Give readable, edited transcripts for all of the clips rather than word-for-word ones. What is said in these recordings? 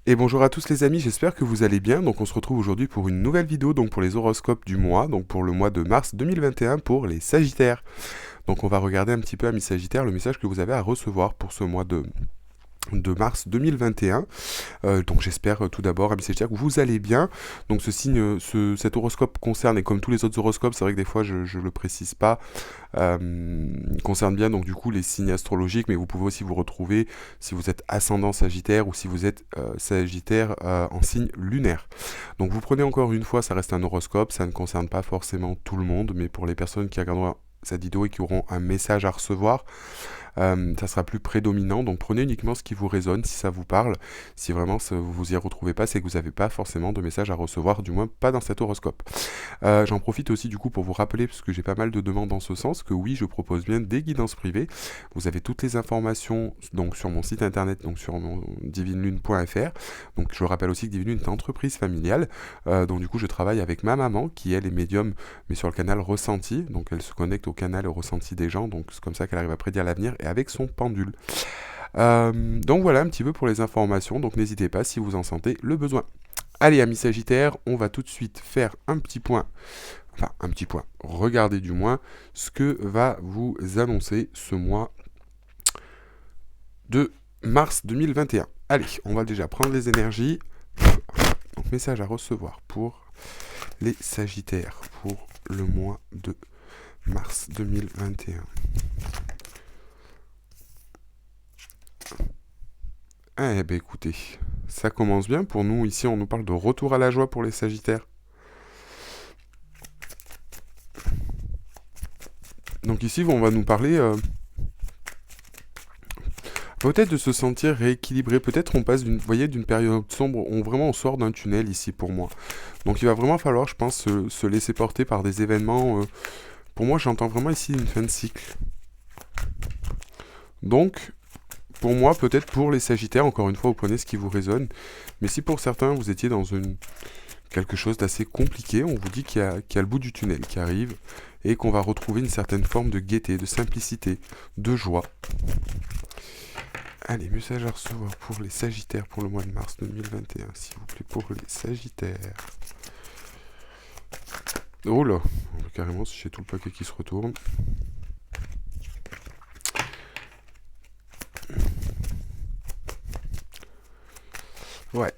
Et bonjour à tous les amis, j'espère que vous allez bien. Donc on se retrouve aujourd'hui pour une nouvelle vidéo donc pour les horoscopes du mois, donc pour le mois de mars 2021 pour les Sagittaires. Donc on va regarder un petit peu, amis Sagittaires, le message que vous avez à recevoir pour ce mois de mars 2021. Donc j'espère tout d'abord, amis Sagittaires, que vous allez bien. Donc cet horoscope concerne, et comme tous les autres horoscopes, c'est vrai que des fois je ne le précise pas, concerne bien donc du coup les signes astrologiques, mais vous pouvez aussi vous retrouver si vous êtes ascendant Sagittaire ou si vous êtes Sagittaire en signe lunaire. Donc vous prenez encore une fois, ça reste un horoscope, ça ne concerne pas forcément tout le monde, mais pour les personnes qui regarderont cette vidéo et qui auront un message à recevoir, ça sera plus prédominant, donc prenez uniquement ce qui vous résonne, si ça vous parle. Si vraiment vous vous y retrouvez pas, c'est que vous n'avez pas forcément de message à recevoir, du moins pas dans cet horoscope. J'en profite aussi du coup pour vous rappeler, parce que j'ai pas mal de demandes dans ce sens, que oui, je propose bien des guidances privées. Vous avez toutes les informations donc sur mon site internet, donc sur mon divinelune.fr. Donc je rappelle aussi que Divine Lune est une entreprise familiale, donc du coup je travaille avec ma maman qui elle est médium, mais sur le canal ressenti, donc elle se connecte au canal ressenti des gens, donc c'est comme ça qu'elle arrive à prédire l'avenir, et avec son pendule. Donc voilà un petit peu pour les informations, donc n'hésitez pas si vous en sentez le besoin. Allez amis Sagittaires, on va tout de suite faire un petit point, regardez du moins ce que va vous annoncer ce mois de mars 2021. Allez, on va déjà prendre les énergies. Donc message à recevoir pour les Sagittaires pour le mois de mars 2021. Eh ben écoutez, ça commence bien pour nous. Ici, on nous parle de retour à la joie pour les Sagittaires. Donc ici, on va nous parler peut-être de se sentir rééquilibré. Peut-être on passe d'une période sombre, on sort d'un tunnel ici pour moi. Donc il va vraiment falloir, je pense, se laisser porter par des événements. Pour moi, j'entends vraiment ici une fin de cycle. Donc, pour moi, peut-être pour les Sagittaires, encore une fois, vous prenez ce qui vous résonne. Mais si pour certains, vous étiez dans quelque chose d'assez compliqué, on vous dit qu'il y a le bout du tunnel qui arrive et qu'on va retrouver une certaine forme de gaieté, de simplicité, de joie. Allez, message à recevoir pour les Sagittaires pour le mois de mars 2021, s'il vous plaît, pour les Sagittaires. Oh là, carrément, si j'ai tout le paquet qui se retourne. Ouais.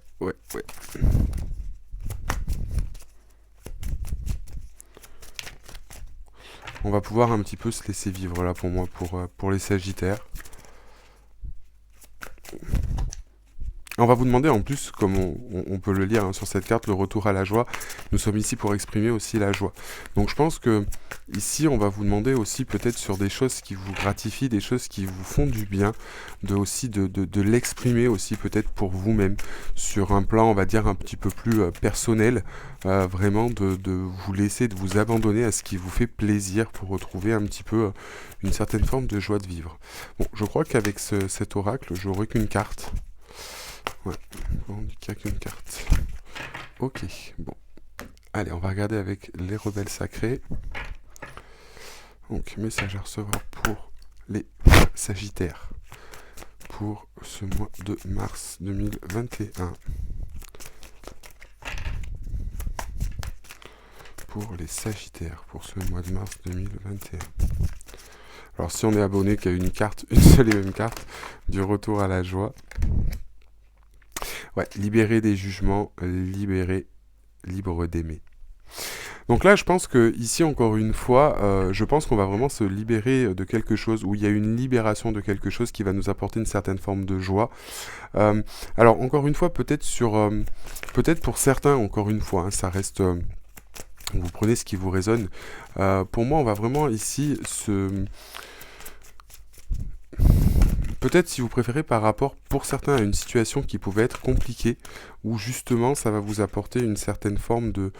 On va pouvoir un petit peu se laisser vivre là pour moi, pour les Sagittaires. On va vous demander en plus, comme on peut le lire sur cette carte, le retour à la joie. Nous sommes ici pour exprimer aussi la joie. Donc je pense que ici, on va vous demander aussi peut-être sur des choses qui vous gratifient, des choses qui vous font du bien, de l'exprimer aussi peut-être pour vous-même, sur un plan, on va dire, un petit peu plus personnel, vraiment de vous laisser, de vous abandonner à ce qui vous fait plaisir pour retrouver un petit peu une certaine forme de joie de vivre. Bon, je crois qu'avec cet oracle, j'aurai qu'une carte. Ouais, on dit qu'il n'y a qu'une carte. Ok, bon. Allez, on va regarder avec les rebelles sacrés. Donc, message à recevoir pour les Sagittaires pour ce mois de mars 2021. Pour les Sagittaires pour ce mois de mars 2021. Alors, si on est abonné qu'à une carte, une seule et même carte, du retour à la joie. Ouais, libérer des jugements, libre d'aimer. Donc là, je pense que ici, encore une fois, je pense qu'on va vraiment se libérer de quelque chose, où il y a une libération de quelque chose qui va nous apporter une certaine forme de joie. Alors, encore une fois, peut-être pour certains, encore une fois, hein, ça reste... vous prenez ce qui vous résonne. Pour moi, on va vraiment ici peut-être si vous préférez par rapport pour certains à une situation qui pouvait être compliquée, où justement ça va vous apporter une certaine forme de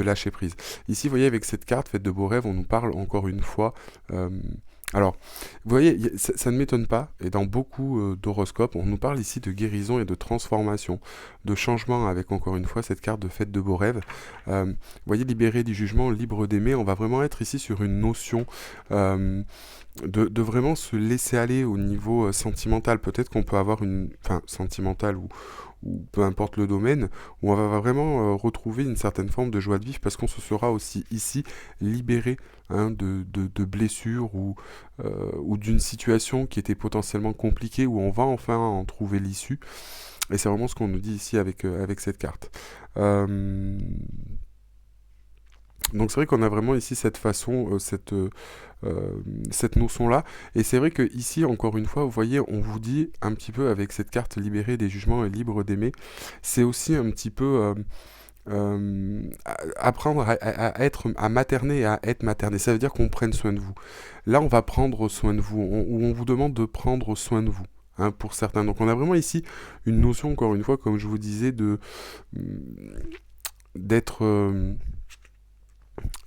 lâcher prise. Ici, vous voyez, avec cette carte, Faites de beaux rêves, on nous parle encore une fois... alors, vous voyez, ça ne m'étonne pas, et dans beaucoup d'horoscopes, on nous parle ici de guérison et de transformation, de changement avec encore une fois cette carte de Faites de beaux rêves. Vous voyez, libéré du jugement, libre d'aimer, on va vraiment être ici sur une notion de vraiment se laisser aller au niveau sentimental. Peut-être qu'on peut avoir une... Enfin, sentimental ou peu importe le domaine, où on va vraiment retrouver une certaine forme de joie de vivre parce qu'on se sera aussi ici libéré hein, de blessures ou d'une situation qui était potentiellement compliquée où on va enfin en trouver l'issue. Et c'est vraiment ce qu'on nous dit ici avec cette carte. Euh, donc c'est vrai qu'on a vraiment ici cette façon, cette notion-là. Et c'est vrai que ici, encore une fois, vous voyez, on vous dit un petit peu avec cette carte libérée des jugements et libre d'aimer, c'est aussi un petit peu apprendre à être, à materner et à être materné. Ça veut dire qu'on prenne soin de vous. Là, on va prendre soin de vous, ou on vous demande de prendre soin de vous. Hein, pour certains. Donc on a vraiment ici une notion, encore une fois, comme je vous disais, d'être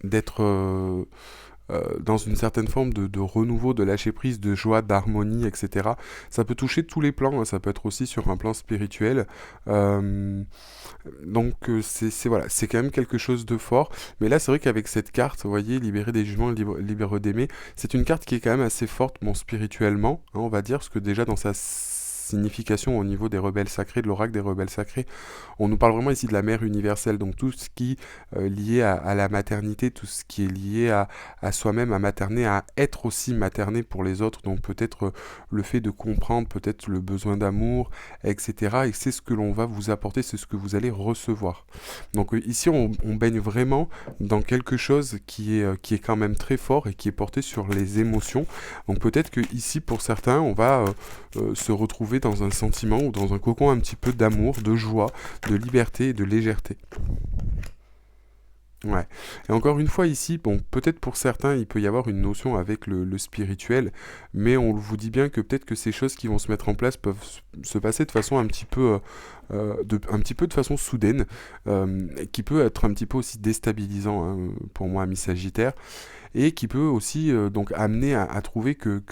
d'être dans une certaine forme de renouveau, de lâcher prise, de joie, d'harmonie, etc. Ça peut toucher tous les plans, hein, ça peut être aussi sur un plan spirituel. Donc voilà, c'est quand même quelque chose de fort. Mais là, c'est vrai qu'avec cette carte, vous voyez, libérer des jugements, libre d'aimer, c'est une carte qui est quand même assez forte, bon, spirituellement, hein, on va dire, parce que déjà dans sa signification au niveau des rebelles sacrés, de l'oracle des rebelles sacrés, on nous parle vraiment ici de la mère universelle, donc tout ce qui est lié à la maternité, tout ce qui est lié à soi-même, à materner, à être aussi materné pour les autres, donc peut-être le fait de comprendre peut-être le besoin d'amour, etc. Et c'est ce que l'on va vous apporter, c'est ce que vous allez recevoir. Donc ici on baigne vraiment dans quelque chose qui est quand même très fort et qui est porté sur les émotions. Donc peut-être que ici pour certains on va se retrouver dans un sentiment ou dans un cocon un petit peu d'amour, de joie, de liberté et de légèreté. Ouais. Et encore une fois ici, bon, peut-être pour certains, il peut y avoir une notion avec le spirituel, mais on vous dit bien que peut-être que ces choses qui vont se mettre en place peuvent se passer de façon un petit peu, un petit peu de façon soudaine, qui peut être un petit peu aussi déstabilisant hein, pour moi, ami Sagittaire, et qui peut aussi donc amener à trouver que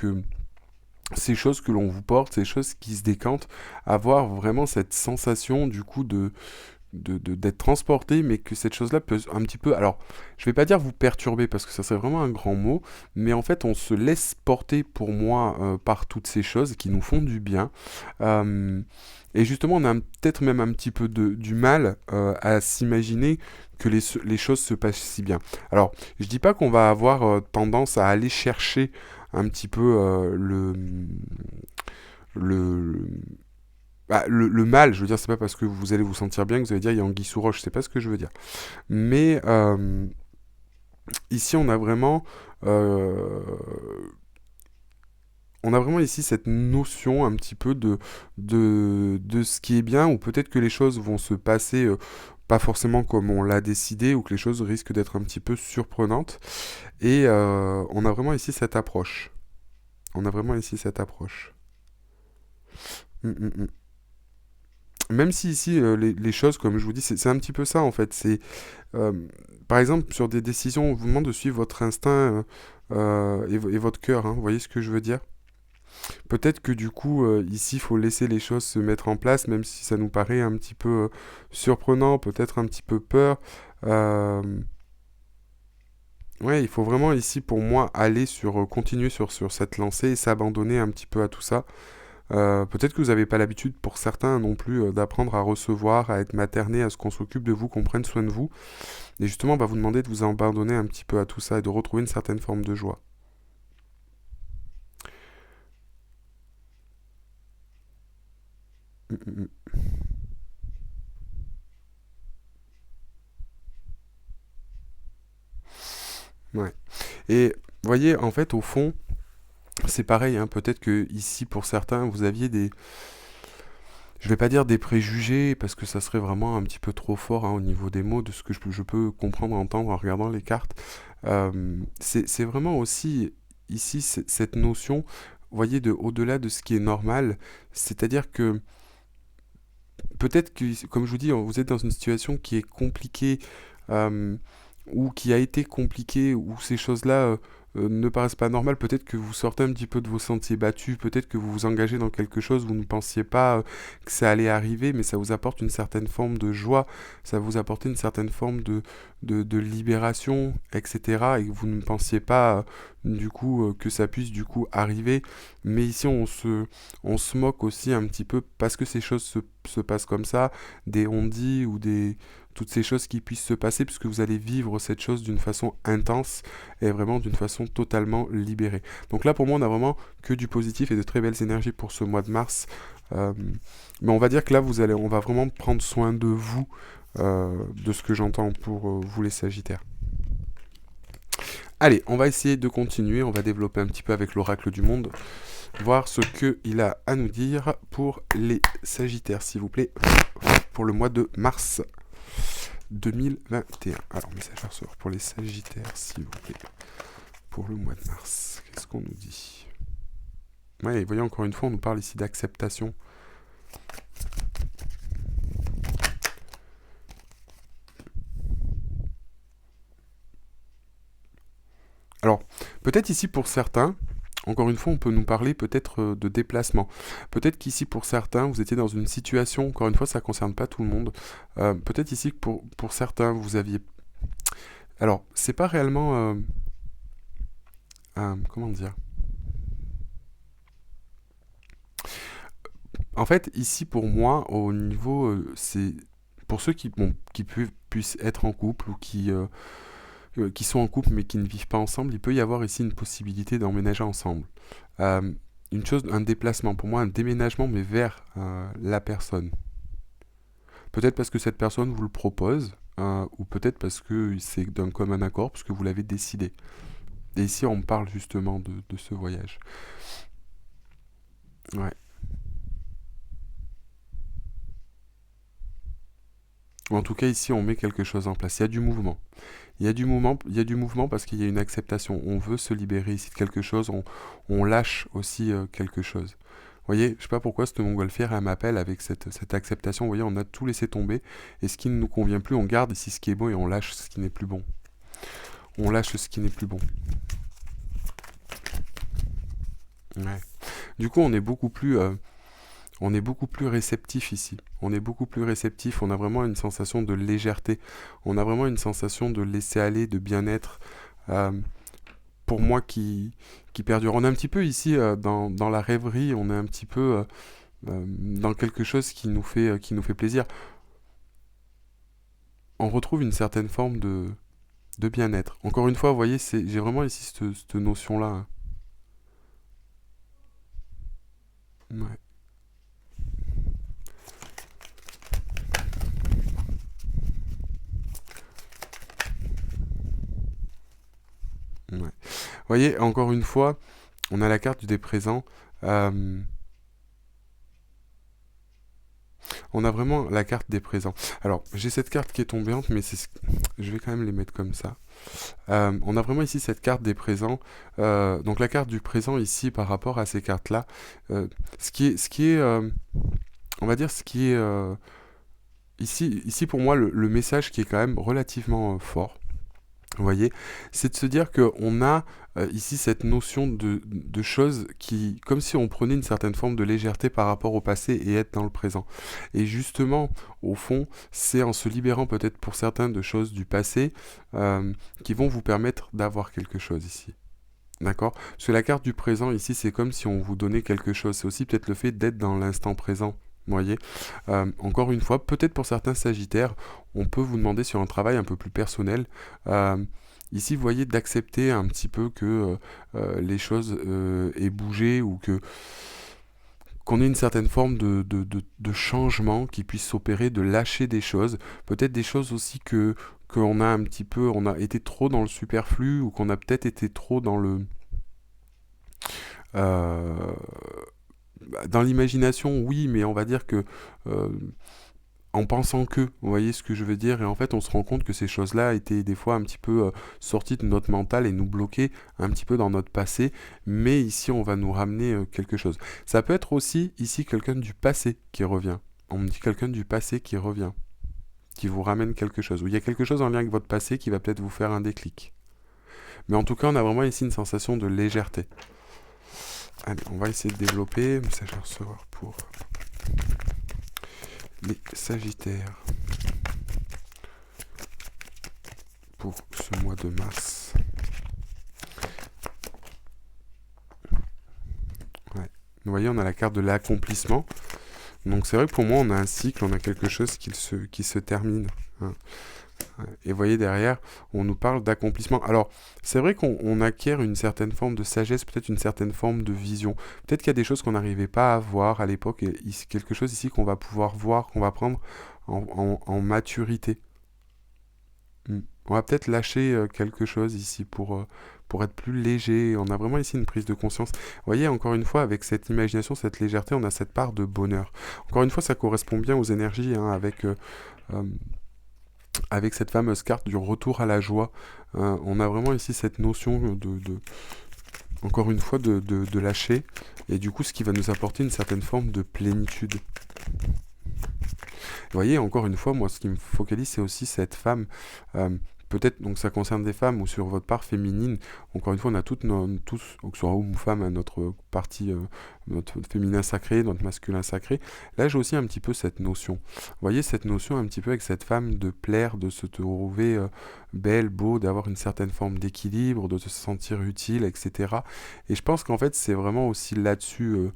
ces choses que l'on vous porte, ces choses qui se décantent, avoir vraiment cette sensation du coup d'être transporté, mais que cette chose-là peut un petit peu, alors je vais pas dire vous perturber parce que ça serait vraiment un grand mot, mais en fait on se laisse porter pour moi par toutes ces choses qui nous font du bien. Euh, et justement on a peut-être même un petit peu du mal à s'imaginer que les choses se passent si bien. Alors je dis pas qu'on va avoir tendance à aller chercher un petit peu le, le mal, je veux dire, c'est pas parce que vous allez vous sentir bien que vous allez dire il y a anguille sous roche, c'est pas ce que je veux dire. Mais ici, euh, on a vraiment ici cette notion un petit peu de ce qui est bien, ou peut-être que les choses vont se passer pas forcément comme on l'a décidé, ou que les choses risquent d'être un petit peu surprenantes. Et on a vraiment ici cette approche. On a vraiment ici cette approche. Mm, mm, mm. Même si ici, les choses, comme je vous dis, c'est un petit peu ça en fait. Euh, Par exemple, sur des décisions, on vous demande de suivre votre instinct et votre cœur. Hein, vous voyez ce que je veux dire? Peut-être que du coup, ici, il faut laisser les choses se mettre en place, même si ça nous paraît un petit peu surprenant, peut-être un petit peu peur. Euh, ouais, il faut vraiment ici, pour moi, aller continuer sur cette lancée et s'abandonner un petit peu à tout ça. Peut-être que vous n'avez pas l'habitude, pour certains non plus, d'apprendre à recevoir, à être materné, à ce qu'on s'occupe de vous, qu'on prenne soin de vous. Et justement, on va vous demander de vous abandonner un petit peu à tout ça et de retrouver une certaine forme de joie. Mm, mm, mm. Ouais. Et vous voyez, en fait, au fond, c'est pareil, hein, peut-être que ici, pour certains, vous aviez je vais pas dire des préjugés, parce que ça serait vraiment un petit peu trop fort hein, au niveau des mots, de ce que je peux comprendre, entendre en regardant les cartes. C'est vraiment aussi ici cette notion, vous voyez, au-delà de ce qui est normal, c'est-à-dire que peut-être que, comme je vous dis, vous êtes dans une situation qui est compliquée, euh, ou qui a été compliqué, ou ces choses-là ne paraissent pas normales, peut-être que vous sortez un petit peu de vos sentiers battus, peut-être que vous vous engagez dans quelque chose, vous ne pensiez pas que ça allait arriver, mais ça vous apporte une certaine forme de joie, ça vous apporte une certaine forme de libération, etc. Et que vous ne pensiez pas du coup que ça puisse du coup arriver. Mais ici on se moque aussi un petit peu parce que ces choses se passent comme ça, des on-dit ou des toutes ces choses qui puissent se passer, puisque vous allez vivre cette chose d'une façon intense et vraiment d'une façon totalement libérée. Donc là, pour moi, on a vraiment que du positif et de très belles énergies pour ce mois de mars. Mais on va dire que là, on va vraiment prendre soin de vous, de ce que j'entends pour vous les Sagittaires. Allez, on va essayer de continuer, on va développer un petit peu avec l'oracle du monde, voir ce qu'il a à nous dire pour les Sagittaires, s'il vous plaît, pour le mois de mars 2021. Alors, message à recevoir pour les Sagittaires, s'il vous plaît, pour le mois de mars. Qu'est-ce qu'on nous dit? Ouais, vous voyez, encore une fois, on nous parle ici d'acceptation. Alors, peut-être ici pour certains, encore une fois, on peut nous parler peut-être de déplacement. Peut-être qu'ici, pour certains, vous étiez dans une situation, encore une fois, ça ne concerne pas tout le monde. Peut-être ici que pour certains, vous aviez... Alors, c'est pas réellement... comment dire? En fait, ici, pour moi, au niveau... c'est pour ceux qui puissent être en couple ou qui sont en couple mais qui ne vivent pas ensemble, il peut y avoir ici une possibilité d'emménager ensemble. Une chose, un déplacement, pour moi un déménagement mais vers la personne. Peut-être parce que cette personne vous le propose, ou peut-être parce que c'est d'un commun accord, parce que vous l'avez décidé. Et ici on parle justement de ce voyage. Ouais. Ou en tout cas ici on met quelque chose en place. Il y a du mouvement. Il y a du mouvement parce qu'il y a une acceptation. On veut se libérer ici de quelque chose, on lâche aussi quelque chose. Vous voyez, je ne sais pas pourquoi cette montgolfière elle m'appelle avec cette acceptation. Vous voyez, on a tout laissé tomber et ce qui ne nous convient plus, on garde ici ce qui est bon et on lâche ce qui n'est plus bon. On lâche ce qui n'est plus bon. Ouais. Du coup, on est beaucoup plus réceptif ici. On est beaucoup plus réceptif. On a vraiment une sensation de légèreté. On a vraiment une sensation de laisser aller, de bien-être. Euh, pour moi qui perdure. On est un petit peu ici dans la rêverie. On est un petit peu dans quelque chose qui nous fait plaisir. On retrouve une certaine forme de bien-être. Encore une fois, vous voyez, j'ai vraiment ici cette notion-là. Hein. Ouais. Ouais. Vous voyez, encore une fois, on a la carte du déprésent. On a vraiment la carte des présents. Alors, j'ai cette carte qui est tombante, mais je vais quand même les mettre comme ça. On a vraiment ici cette carte des présents. Donc la carte du présent ici par rapport à ces cartes-là. Ce qui est on va dire ce qui est ici pour moi le message qui est quand même relativement fort. Vous voyez, c'est de se dire qu'on a ici cette notion de choses qui, comme si on prenait une certaine forme de légèreté par rapport au passé et être dans le présent. Et justement, au fond, c'est en se libérant peut-être pour certains de choses du passé qui vont vous permettre d'avoir quelque chose ici. D'accord? Parce que la carte du présent ici, c'est comme si on vous donnait quelque chose. C'est aussi peut-être le fait d'être dans l'instant présent. Vous voyez, encore une fois, peut-être pour certains sagittaires, on peut vous demander sur un travail un peu plus personnel, ici vous voyez, d'accepter un petit peu que les choses aient bougé ou qu'on ait une certaine forme de changement qui puisse s'opérer, de lâcher des choses, peut-être des choses aussi qu'on a un petit peu, on a été trop dans le superflu ou qu'on a peut-être été trop euh, dans l'imagination, oui, mais on va dire que euh, en pensant que, vous voyez ce que je veux dire, et en fait on se rend compte que ces choses-là étaient des fois un petit peu sorties de notre mental et nous bloquaient un petit peu dans notre passé, mais ici on va nous ramener quelque chose. Ça peut être aussi ici quelqu'un du passé qui revient. On me dit quelqu'un du passé qui revient. qui vous ramène quelque chose, ou il y a quelque chose en lien avec votre passé qui va peut-être vous faire un déclic. Mais en tout cas, on a vraiment ici une sensation de légèreté. Allez, on va essayer de développer. Message à recevoir pour les Sagittaires pour ce mois de mars. Ouais. Vous voyez, on a la carte de l'accomplissement. Donc c'est vrai que pour moi, on a un cycle, on a quelque chose qui se termine. Hein. Et vous voyez derrière, on nous parle d'accomplissement. Alors, c'est vrai qu'on acquiert une certaine forme de sagesse, peut-être une certaine forme de vision. Peut-être qu'il y a des choses qu'on n'arrivait pas à voir à l'époque, et quelque chose ici qu'on va pouvoir voir, qu'on va prendre en maturité. On va peut-être lâcher quelque chose ici pour être plus léger. On a vraiment ici une prise de conscience. Vous voyez, encore une fois, avec cette imagination, cette légèreté, on a cette part de bonheur. Encore une fois, ça correspond bien aux énergies, hein, avec cette fameuse carte du retour à la joie. On a vraiment ici cette notion encore une fois, de lâcher. Et du coup, ce qui va nous apporter une certaine forme de plénitude. Vous voyez, encore une fois, moi, ce qui me focalise, c'est aussi cette femme. Peut-être, donc ça concerne des femmes ou sur votre part féminine. Encore une fois, on a tous, que ce soit homme ou femme, notre partie, notre féminin sacré, notre masculin sacré. Là, j'ai aussi un petit peu cette notion. Vous voyez, cette notion un petit peu avec cette femme de plaire, de se trouver belle, beau, d'avoir une certaine forme d'équilibre, de se sentir utile, etc. Et je pense qu'en fait, c'est vraiment aussi là-dessus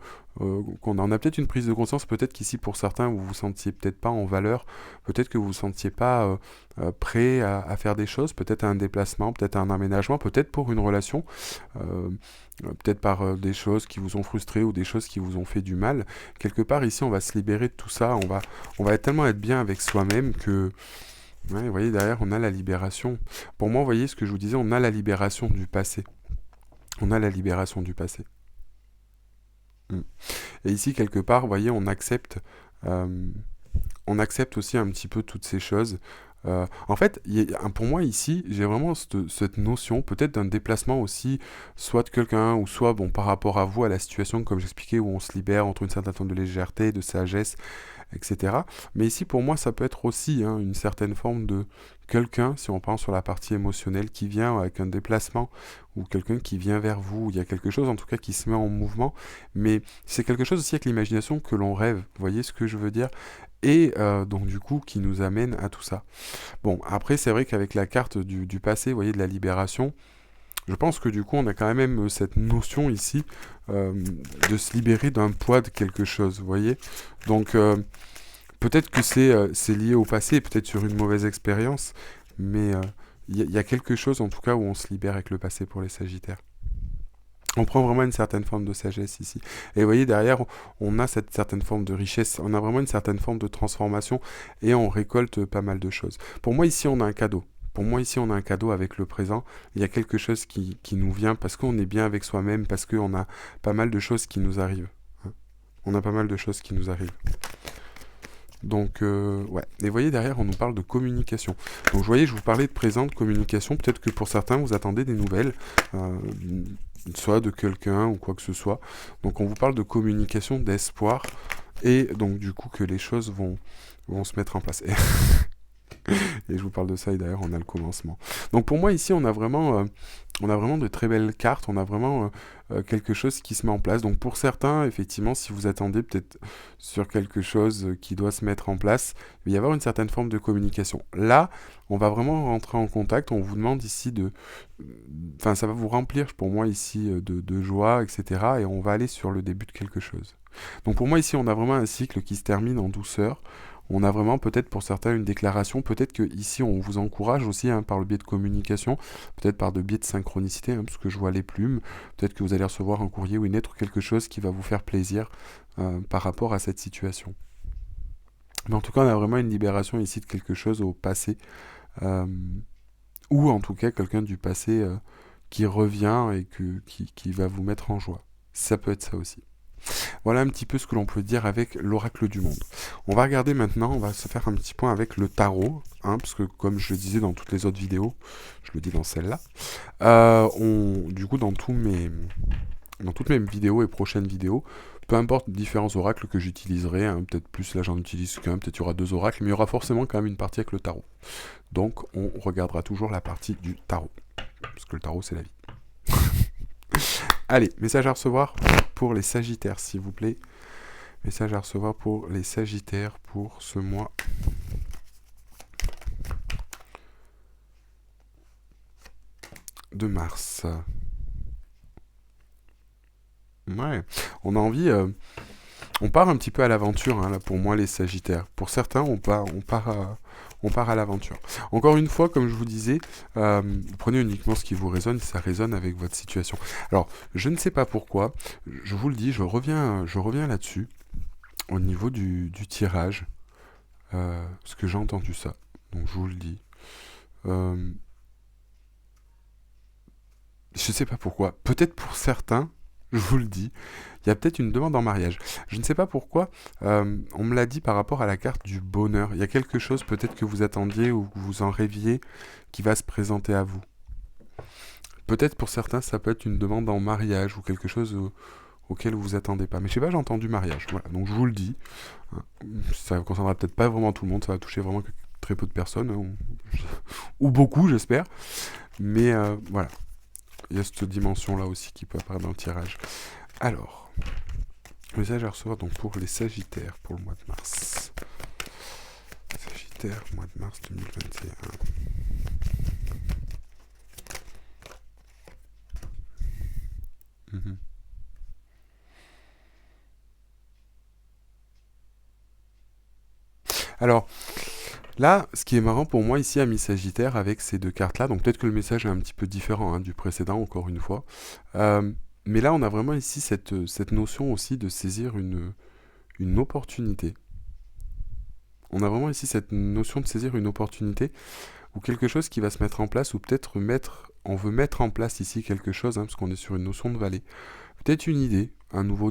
qu'on a peut-être une prise de conscience. Peut-être qu'ici, pour certains, vous vous sentiez peut-être pas en valeur. Peut-être que vous vous sentiez pas prêt à faire des choses, peut-être un déplacement, peut-être un aménagement, peut-être pour une relation, peut-être par des choses qui vous ont frustré ou des choses qui vous ont fait du mal. Quelque part ici, on va se libérer de tout ça, on va tellement être bien avec soi-même que... Ouais, vous voyez, derrière, on a la libération. Pour moi, vous voyez ce que je vous disais, on a la libération du passé. On a la libération du passé. Et ici, quelque part, vous voyez, on accepte aussi un petit peu toutes ces choses. En fait, pour moi ici, j'ai vraiment cette notion, peut-être d'un déplacement aussi, soit de quelqu'un, ou soit, bon, par rapport à vous, à la situation, comme j'expliquais, où on se libère entre une certaine forme de légèreté, de sagesse, etc. Mais ici, pour moi, ça peut être aussi une certaine forme de quelqu'un, si on pense sur la partie émotionnelle, qui vient avec un déplacement, ou quelqu'un qui vient vers vous. Il y a quelque chose, en tout cas, qui se met en mouvement. Mais c'est quelque chose aussi avec l'imagination que l'on rêve. Vous voyez ce que je veux dire ? Et donc du coup qui nous amène à tout ça. Bon, après c'est vrai qu'avec la carte du passé, vous voyez, de la libération, je pense que du coup on a quand même cette notion ici de se libérer d'un poids de quelque chose, vous voyez. Donc peut-être que c'est lié au passé, peut-être sur une mauvaise expérience, mais il y a quelque chose en tout cas où on se libère avec le passé pour les Sagittaires. On prend vraiment une certaine forme de sagesse ici. Et vous voyez, derrière, on a cette certaine forme de richesse, on a vraiment une certaine forme de transformation et on récolte pas mal de choses. Pour moi, ici, on a un cadeau. Pour moi, ici, on a un cadeau avec le présent. Il y a quelque chose qui nous vient parce qu'on est bien avec soi-même, parce qu'on a pas mal de choses qui nous arrivent. On a pas mal de choses qui nous arrivent. Donc, ouais. Et vous voyez, derrière, on nous parle de communication. Donc, vous voyez, je vous parlais de présent, de communication. Peut-être que pour certains, vous attendez des nouvelles, soit de quelqu'un ou quoi que ce soit. Donc, on vous parle de communication, d'espoir. Et donc, du coup, que les choses vont se mettre en place. Et je vous parle de ça, et d'ailleurs, on a le commencement. Donc, pour moi, ici, on a vraiment de très belles cartes. On a vraiment quelque chose qui se met en place. Donc, pour certains, effectivement, si vous attendez peut-être sur quelque chose qui doit se mettre en place, il va y avoir une certaine forme de communication. Là, on va vraiment rentrer en contact. On vous demande ici Enfin, ça va vous remplir, pour moi, ici, de joie, etc. Et on va aller sur le début de quelque chose. Donc, pour moi, ici, on a vraiment un cycle qui se termine en douceur. On a vraiment peut-être pour certains une déclaration, peut-être qu'ici on vous encourage aussi par le biais de communication, peut-être par le biais de synchronicité, parce que je vois les plumes, peut-être que vous allez recevoir un courrier ou une lettre ou quelque chose qui va vous faire plaisir par rapport à cette situation. Mais en tout cas, on a vraiment une libération ici de quelque chose au passé, ou en tout cas quelqu'un du passé qui revient et qui va vous mettre en joie. Ça peut être ça aussi. Voilà un petit peu ce que l'on peut dire avec l'oracle du monde. On va regarder maintenant, on va se faire un petit point avec le tarot, parce que comme je le disais dans toutes les autres vidéos, je le dis dans celle-là, du coup dans toutes mes vidéos et prochaines vidéos, peu importe différents oracles que j'utiliserai, hein, peut-être plus là j'en utilise qu'un, peut-être il y aura 2 oracles, mais il y aura forcément quand même une partie avec le tarot. Donc on regardera toujours la partie du tarot, parce que le tarot c'est la vie. Allez, message à recevoir pour les Sagittaires, s'il vous plaît. Message à recevoir pour les Sagittaires pour ce mois de mars. Ouais, on a envie, on part un petit peu à l'aventure, hein, là, pour moi, les Sagittaires. Pour certains, on part à l'aventure. Encore une fois, comme je vous disais, vous prenez uniquement ce qui vous résonne, si ça résonne avec votre situation. Alors, je ne sais pas pourquoi, je vous le dis, je reviens là-dessus, au niveau du tirage, parce que j'ai entendu ça, donc je vous le dis. Je sais pas pourquoi. Peut-être pour certains, je vous le dis, il y a peut-être une demande en mariage. Je ne sais pas pourquoi, on me l'a dit par rapport à la carte du bonheur. Il y a quelque chose peut-être que vous attendiez ou que vous en rêviez qui va se présenter à vous. Peut-être pour certains, ça peut être une demande en mariage ou quelque chose auquel vous vous attendez pas. Mais je sais pas, j'ai entendu mariage. Voilà, donc je vous le dis. Ça ne concernera peut-être pas vraiment tout le monde, ça va toucher vraiment très peu de personnes, hein, ou beaucoup, j'espère. Mais voilà. Il y a cette dimension-là aussi qui peut apparaître dans le tirage. Alors, message à recevoir donc pour les Sagittaires pour le mois de mars. Sagittaire, mois de mars 2021. Alors, là, ce qui est marrant pour moi ici, ami Sagittaire, avec ces 2 cartes-là, donc peut-être que le message est un petit peu différent, hein, du précédent, encore une fois. Mais là, on a vraiment ici cette notion aussi de saisir une opportunité. On a vraiment ici cette notion de saisir une opportunité ou quelque chose qui va se mettre en place, ou peut-être on veut mettre en place ici quelque chose, hein, parce qu'on est sur une notion de vallée. Peut-être une idée, un nouveau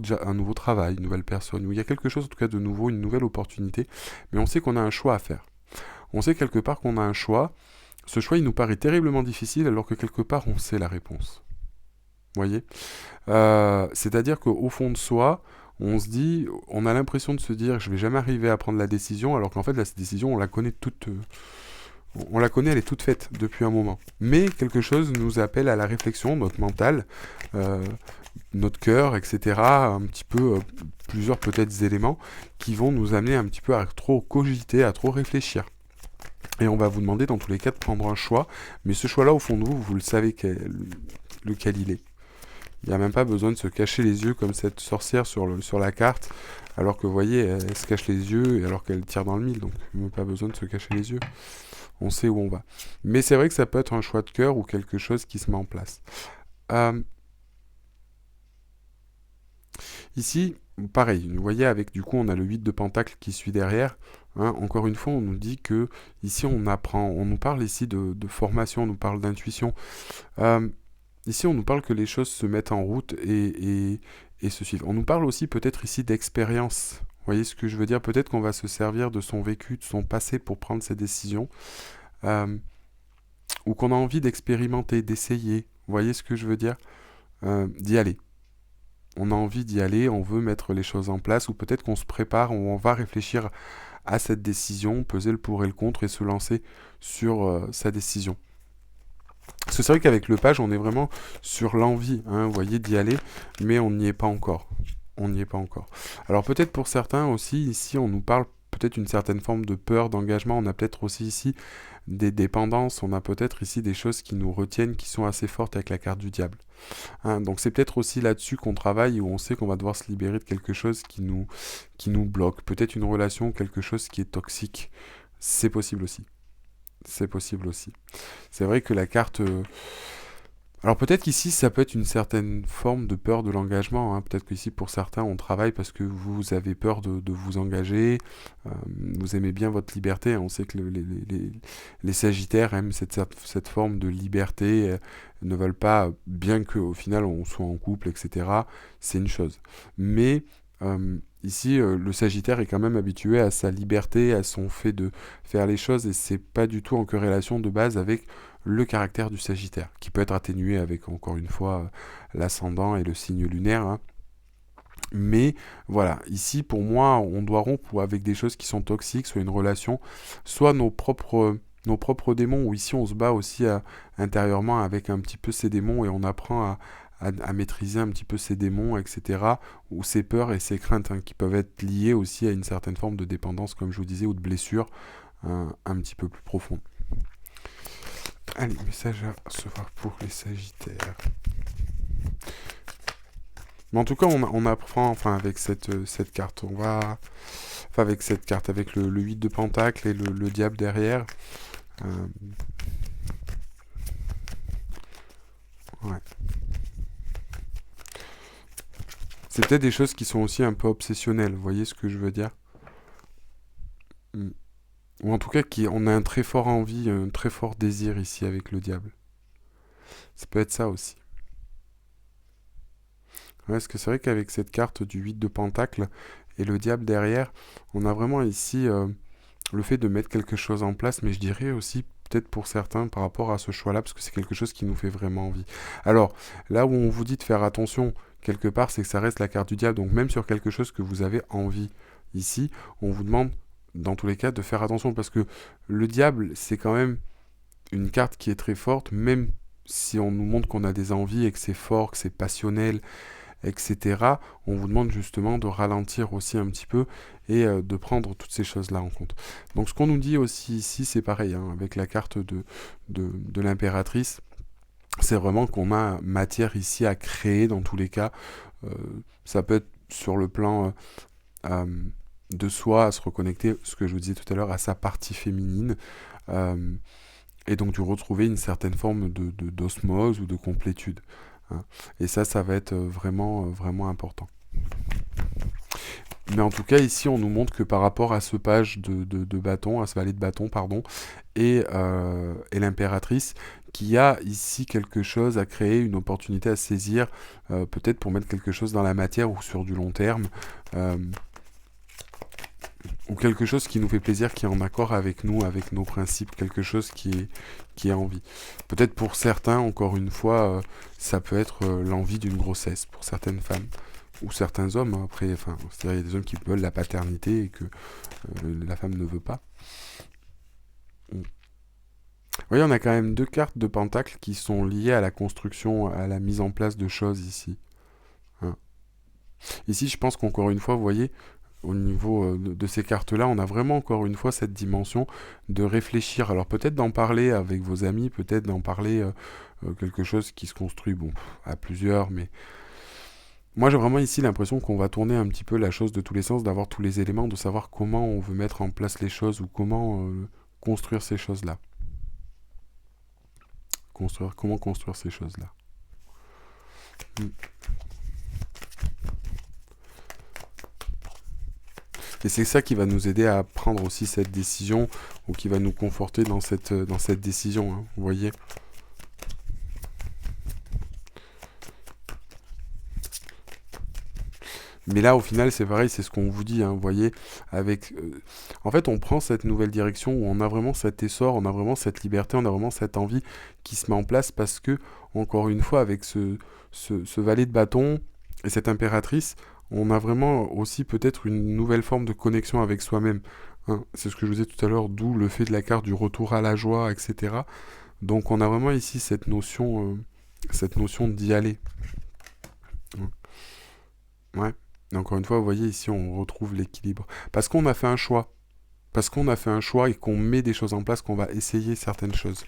travail, une nouvelle personne, où il y a quelque chose en tout cas de nouveau, une nouvelle opportunité, mais on sait qu'on a un choix à faire. On sait quelque part qu'on a un choix. Ce choix, il nous paraît terriblement difficile, alors que quelque part, on sait la réponse. Vous voyez, c'est-à-dire qu'au fond de soi, on se dit, on a l'impression de se dire, je vais jamais arriver à prendre la décision, alors qu'en fait, la décision, on la connaît toute, elle est toute faite depuis un moment. Mais quelque chose nous appelle à la réflexion, notre mental, notre cœur, etc. Un petit peu, plusieurs peut-être éléments qui vont nous amener un petit peu à trop cogiter, à trop réfléchir. Et on va vous demander dans tous les cas de prendre un choix, mais ce choix-là, au fond de vous, vous le savez lequel il est. Il n'y a même pas besoin de se cacher les yeux comme cette sorcière sur la carte, alors que vous voyez, elle se cache les yeux, et alors qu'elle tire dans le mille, donc il n'y a pas besoin de se cacher les yeux. On sait où on va. Mais c'est vrai que ça peut être un choix de cœur ou quelque chose qui se met en place. Ici, pareil, vous voyez, avec du coup, on a le 8 de Pentacle qui suit derrière. Hein, encore une fois, on nous dit que ici, on apprend, on nous parle ici de formation, on nous parle d'intuition. Ici, on nous parle que les choses se mettent en route et se suivent. On nous parle aussi peut-être ici d'expérience. Vous voyez ce que je veux dire? Peut-être qu'on va se servir de son vécu, de son passé pour prendre ses décisions. Ou qu'on a envie d'expérimenter, d'essayer. Vous voyez ce que je veux dire? D'y aller. On a envie d'y aller, on veut mettre les choses en place, ou peut-être qu'on se prépare, ou on va réfléchir à cette décision, peser le pour et le contre, et se lancer sur sa décision. C'est vrai qu'avec le page, on est vraiment sur l'envie, hein, vous voyez, d'y aller, mais on n'y est pas encore. On n'y est pas encore. Alors peut-être pour certains aussi, ici, on nous parle peut-être une certaine forme de peur, d'engagement. On a peut-être aussi ici des dépendances, on a peut-être ici des choses qui nous retiennent, qui sont assez fortes avec la carte du diable. Hein, donc c'est peut-être aussi là-dessus qu'on travaille, où on sait qu'on va devoir se libérer de quelque chose qui nous bloque. Peut-être une relation, quelque chose qui est toxique. C'est possible aussi. C'est possible aussi. C'est vrai que la carte... Alors peut-être qu'ici, ça peut être une certaine forme de peur de l'engagement. Hein. Peut-être qu'ici, pour certains, on travaille parce que vous avez peur de vous engager. Vous aimez bien votre liberté. On sait que les Sagittaires aiment cette forme de liberté, ne veulent pas, bien qu'au final, on soit en couple, etc. C'est une chose. Mais... ici, le Sagittaire est quand même habitué à sa liberté, à son fait de faire les choses, et c'est pas du tout en corrélation de base avec le caractère du Sagittaire, qui peut être atténué avec, encore une fois, l'ascendant et le signe lunaire. Hein. Mais voilà, ici pour moi, on doit rompre avec des choses qui sont toxiques, soit une relation, soit nos propres démons, où ici on se bat aussi intérieurement avec un petit peu ces démons et on apprend à maîtriser un petit peu ces démons, etc. Ou ces peurs et ces craintes qui peuvent être liées aussi à une certaine forme de dépendance, comme je vous disais, ou de blessure un petit peu plus profonde. Allez, message à recevoir pour les Sagittaires. Mais en tout cas, on apprend, enfin, avec cette carte, avec cette carte, avec le 8 de Pentacle et le diable derrière. Ouais. C'est peut-être des choses qui sont aussi un peu obsessionnelles, vous voyez ce que je veux dire? Ou en tout cas, on a un très fort envie, un très fort désir ici avec le diable. Ça peut être ça aussi. Ouais, parce que c'est vrai qu'avec cette carte du 8 de Pentacle et le diable derrière, on a vraiment ici le fait de mettre quelque chose en place, mais je dirais aussi peut-être pour certains par rapport à ce choix-là, parce que c'est quelque chose qui nous fait vraiment envie. Alors, là où on vous dit de faire attention, quelque part, c'est que ça reste la carte du diable, donc même sur quelque chose que vous avez envie ici, on vous demande dans tous les cas de faire attention, parce que le diable, c'est quand même une carte qui est très forte, même si on nous montre qu'on a des envies et que c'est fort, que c'est passionnel, etc., on vous demande justement de ralentir aussi un petit peu et de prendre toutes ces choses-là en compte. Donc ce qu'on nous dit aussi ici, c'est pareil, avec la carte de l'impératrice, c'est vraiment qu'on a matière ici à créer dans tous les cas. Ça peut être sur le plan de soi, à se reconnecter, ce que je vous disais tout à l'heure, à sa partie féminine. Et donc de retrouver une certaine forme d'osmose ou de complétude. Et ça va être vraiment important. Mais en tout cas, ici, on nous montre que par rapport à ce page de bâton, à ce valet de bâton, pardon, et l'impératrice, qu'il y a ici quelque chose à créer, une opportunité à saisir, peut-être pour mettre quelque chose dans la matière ou sur du long terme, ou quelque chose qui nous fait plaisir, qui est en accord avec nous, avec nos principes, quelque chose qui est en vie. Peut-être pour certains, encore une fois, ça peut être l'envie d'une grossesse pour certaines femmes ou certains hommes. Après, enfin, c'est-à-dire il y a des hommes qui veulent la paternité et que la femme ne veut pas. Vous voyez, on a quand même deux cartes de pentacle qui sont liées à la construction, à la mise en place de choses ici. Ici, je pense qu'encore une fois, vous voyez, au niveau de ces cartes-là, on a vraiment encore une fois cette dimension de réfléchir. Alors peut-être d'en parler avec vos amis, peut-être d'en parler quelque chose qui se construit, à plusieurs, mais moi j'ai vraiment ici l'impression qu'on va tourner un petit peu la chose de tous les sens, d'avoir tous les éléments, de savoir comment on veut mettre en place les choses ou comment construire ces choses-là. Comment construire ces choses-là. Et c'est ça qui va nous aider à prendre aussi cette décision, ou qui va nous conforter dans cette décision, vous voyez. Mais là, au final, c'est pareil, c'est ce qu'on vous dit, vous voyez, avec... en fait, on prend cette nouvelle direction où on a vraiment cet essor, on a vraiment cette liberté, on a vraiment cette envie qui se met en place parce que, encore une fois, avec ce valet de bâton et cette impératrice, on a vraiment aussi peut-être une nouvelle forme de connexion avec soi-même. C'est ce que je vous disais tout à l'heure, d'où le fait de la carte du retour à la joie, etc. Donc on a vraiment ici cette notion d'y aller. Ouais. Et encore une fois, vous voyez ici, on retrouve l'équilibre. Parce qu'on a fait un choix. Parce qu'on a fait un choix et qu'on met des choses en place, qu'on va essayer certaines choses.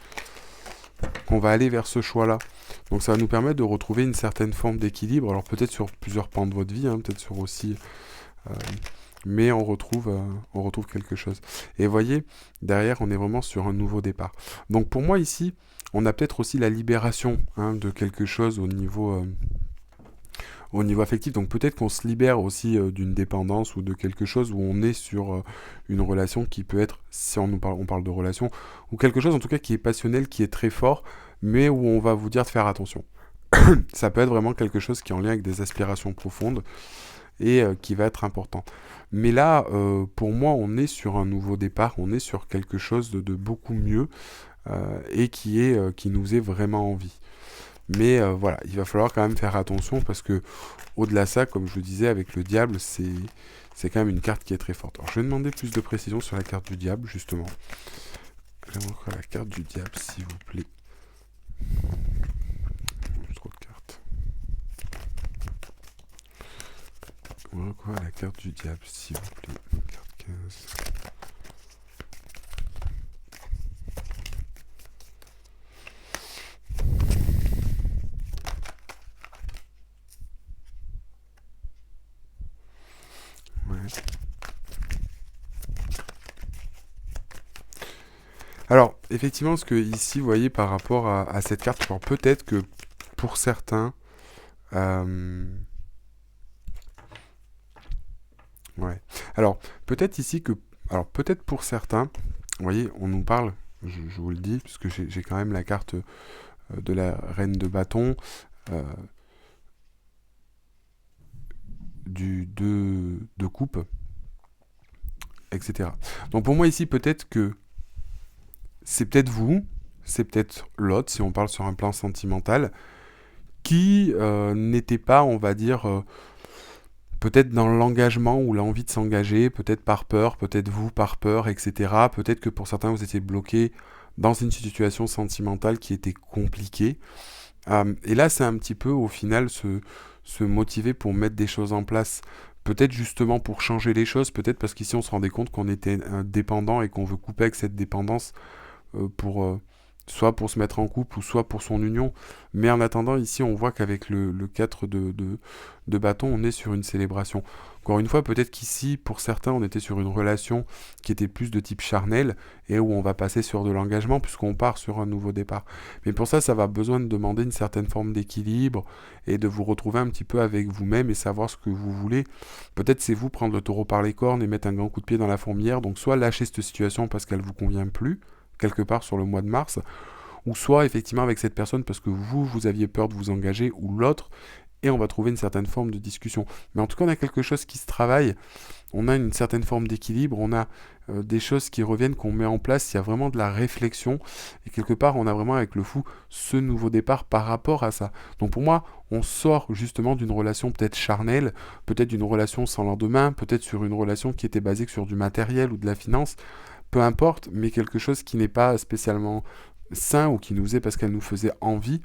Qu'on va aller vers ce choix-là. Donc ça va nous permettre de retrouver une certaine forme d'équilibre. Alors peut-être sur plusieurs pans de votre vie, peut-être sur aussi... mais on retrouve quelque chose. Et vous voyez, derrière, on est vraiment sur un nouveau départ. Donc pour moi ici, on a peut-être aussi la libération de quelque chose au niveau affectif. Donc peut-être qu'on se libère aussi d'une dépendance ou de quelque chose où on est sur une relation qui peut être, si on parle de relation, ou quelque chose en tout cas qui est passionnel, qui est très fort, mais où on va vous dire de faire attention. Ça peut être vraiment quelque chose qui est en lien avec des aspirations profondes et qui va être important. Mais là, pour moi, on est sur un nouveau départ, on est sur quelque chose de beaucoup mieux et qui nous est vraiment envie. Mais voilà, il va falloir quand même faire attention parce que au-delà de ça, comme je le disais, avec le diable, c'est quand même une carte qui est très forte. Alors je vais demander plus de précision sur la carte du diable, justement. J'aimerais encore la carte du diable, s'il vous plaît. Trop de cartes. J'aimerais encore la carte du diable, s'il vous plaît. Carte 15. Alors, effectivement, ce que ici, vous voyez, par rapport à cette carte, alors peut-être que pour certains, ouais. Alors, peut-être ici que, alors peut-être pour certains, vous voyez, on nous parle, je vous le dis, puisque j'ai quand même la carte de la reine de bâton, du 2 de coupe, etc. Donc pour moi ici, peut-être que c'est peut-être vous, c'est peut-être l'autre, si on parle sur un plan sentimental, qui n'était pas, on va dire, peut-être dans l'engagement ou l'envie de s'engager, peut-être par peur, peut-être vous par peur, etc. Peut-être que pour certains, vous étiez bloqué dans une situation sentimentale qui était compliquée. Et là, c'est un petit peu, au final, se motiver pour mettre des choses en place. Peut-être justement pour changer les choses, peut-être parce qu'ici, on se rendait compte qu'on était dépendant et qu'on veut couper avec cette dépendance pour soit pour se mettre en couple ou soit pour son union. Mais en attendant, ici, on voit qu'avec le 4 de bâton, on est sur une célébration. Encore une fois, peut-être qu'ici, pour certains, on était sur une relation qui était plus de type charnel et où on va passer sur de l'engagement puisqu'on part sur un nouveau départ. Mais pour ça, ça va besoin de demander une certaine forme d'équilibre et de vous retrouver un petit peu avec vous-même et savoir ce que vous voulez. Peut-être c'est vous prendre le taureau par les cornes et mettre un grand coup de pied dans la fourmilière. Donc soit lâcher cette situation parce qu'elle vous convient plus, quelque part sur le mois de mars, ou soit effectivement avec cette personne parce que vous aviez peur de vous engager, ou l'autre, et on va trouver une certaine forme de discussion. Mais en tout cas, on a quelque chose qui se travaille, on a une certaine forme d'équilibre, on a des choses qui reviennent, qu'on met en place, il y a vraiment de la réflexion, et quelque part, on a vraiment avec le fou ce nouveau départ par rapport à ça. Donc pour moi, on sort justement d'une relation peut-être charnelle, peut-être d'une relation sans lendemain, peut-être sur une relation qui était basée sur du matériel ou de la finance, peu importe, mais quelque chose qui n'est pas spécialement sain ou qui nous est parce qu'elle nous faisait envie.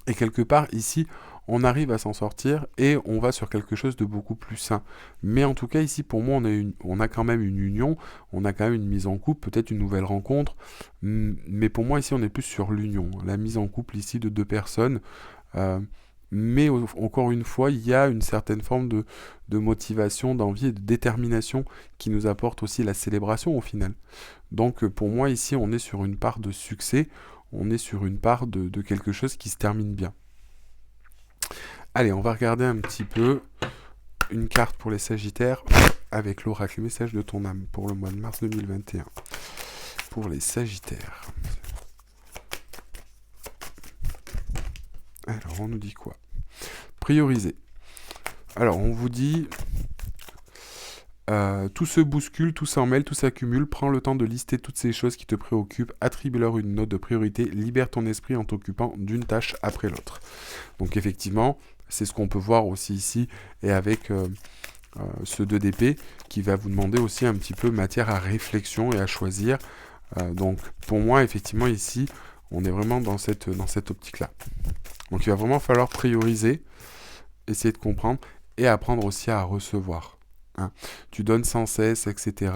Et quelque part, ici, on arrive à s'en sortir et on va sur quelque chose de beaucoup plus sain. Mais en tout cas, ici, pour moi, on a quand même une union, on a quand même une mise en couple, peut-être une nouvelle rencontre. Mais pour moi, ici, on est plus sur l'union. La mise en couple, ici, de deux personnes. Mais encore une fois, il y a une certaine forme de motivation, d'envie et de détermination qui nous apporte aussi la célébration au final. Donc pour moi ici, on est sur une part de succès, on est sur une part de quelque chose qui se termine bien. Allez, on va regarder un petit peu une carte pour les Sagittaires avec l'oracle message de ton âme pour le mois de mars 2021. Pour les Sagittaires. Alors, on nous dit quoi? Prioriser. Alors, on vous dit... tout se bouscule, tout s'en mêle, tout s'accumule. Prends le temps de lister toutes ces choses qui te préoccupent. Attribue-leur une note de priorité. Libère ton esprit en t'occupant d'une tâche après l'autre. Donc, effectivement, c'est ce qu'on peut voir aussi ici. Et avec ce 2 d'épée qui va vous demander aussi un petit peu matière à réflexion et à choisir. Donc, pour moi, effectivement, ici, on est vraiment dans cette optique-là. Donc il va vraiment falloir prioriser, essayer de comprendre et apprendre aussi à recevoir. Hein. Tu donnes sans cesse, etc.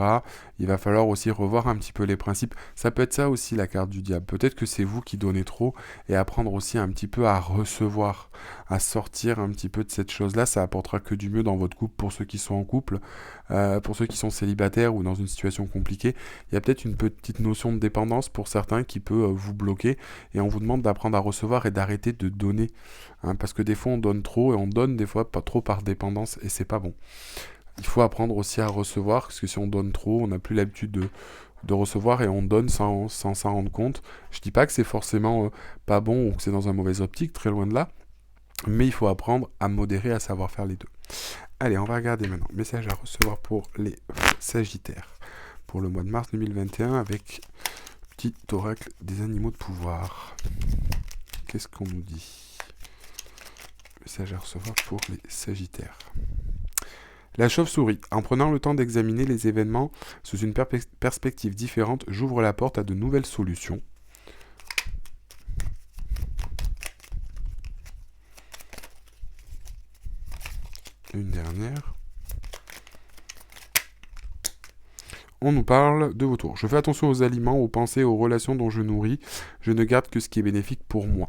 Il va falloir aussi revoir un petit peu les principes. Ça peut être ça aussi la carte du diable. Peut-être que c'est vous qui donnez trop et apprendre aussi un petit peu à recevoir, à sortir un petit peu de cette chose-là. Ça apportera que du mieux dans votre couple pour ceux qui sont en couple, pour ceux qui sont célibataires ou dans une situation compliquée. Il y a peut-être une petite notion de dépendance pour certains qui peut vous bloquer et on vous demande d'apprendre à recevoir et d'arrêter de donner. Hein, parce que des fois on donne trop et on donne des fois pas trop par dépendance et c'est pas bon. Il faut apprendre aussi à recevoir, parce que si on donne trop, on n'a plus l'habitude de recevoir et on donne sans s'en rendre compte. Je dis pas que c'est forcément pas bon ou que c'est dans un mauvais optique, très loin de là, mais il faut apprendre à modérer, à savoir faire les deux. Allez, on va regarder maintenant. Message à recevoir pour les Sagittaires, pour le mois de mars 2021, avec petit oracle des animaux de pouvoir. qu'est-ce qu'on nous dit? Message à recevoir pour les Sagittaires. La chauve-souris. En prenant le temps d'examiner les événements sous une perspective différente, j'ouvre la porte à de nouvelles solutions. Une dernière. On nous parle de vos tours. Je fais attention aux aliments, aux pensées, aux relations dont je nourris. Je ne garde que ce qui est bénéfique pour moi.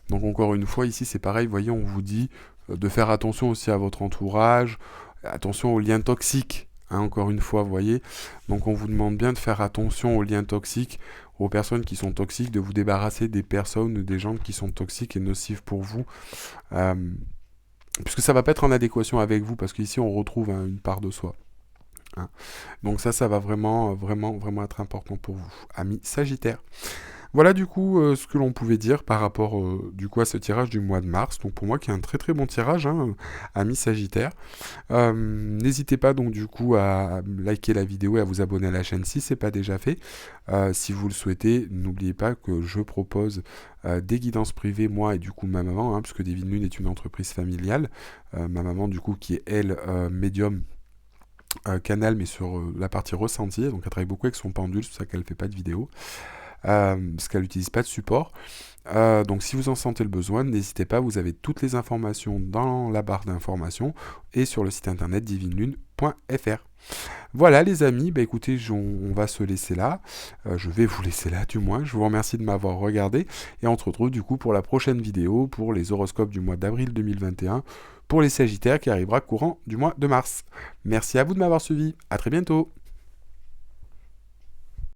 Donc encore une fois, ici c'est pareil, vous voyez, on vous dit de faire attention aussi à votre entourage, attention aux liens toxiques. Encore une fois, vous voyez. Donc on vous demande bien de faire attention aux liens toxiques, aux personnes qui sont toxiques, de vous débarrasser des personnes, des gens qui sont toxiques et nocifs pour vous. Puisque ça ne va pas être en adéquation avec vous, parce qu'ici on retrouve une part de soi. Donc ça va vraiment être important pour vous, amis Sagittaires. Voilà du coup ce que l'on pouvait dire par rapport du coup à ce tirage du mois de mars. Donc pour moi qui est un très très bon tirage, amis Sagittaires. N'hésitez pas donc du coup à liker la vidéo et à vous abonner à la chaîne si ce n'est pas déjà fait. Si vous le souhaitez, n'oubliez pas que je propose des guidances privées, moi et du coup ma maman, puisque Divine Lune est une entreprise familiale. Ma maman du coup qui est elle médium, canal mais sur la partie ressenti, donc elle travaille beaucoup avec son pendule, c'est pour ça qu'elle ne fait pas de vidéo, parce qu'elle n'utilise pas de support. Donc si vous en sentez le besoin, n'hésitez pas, vous avez toutes les informations dans la barre d'informations et sur le site internet divinelune.fr. Voilà les amis, écoutez, on va se laisser là, je vais vous laisser là du moins, je vous remercie de m'avoir regardé, et on se retrouve du coup pour la prochaine vidéo, pour les horoscopes du mois d'avril 2021, pour les Sagittaires qui arrivera courant du mois de mars. Merci à vous de m'avoir suivi, à très bientôt.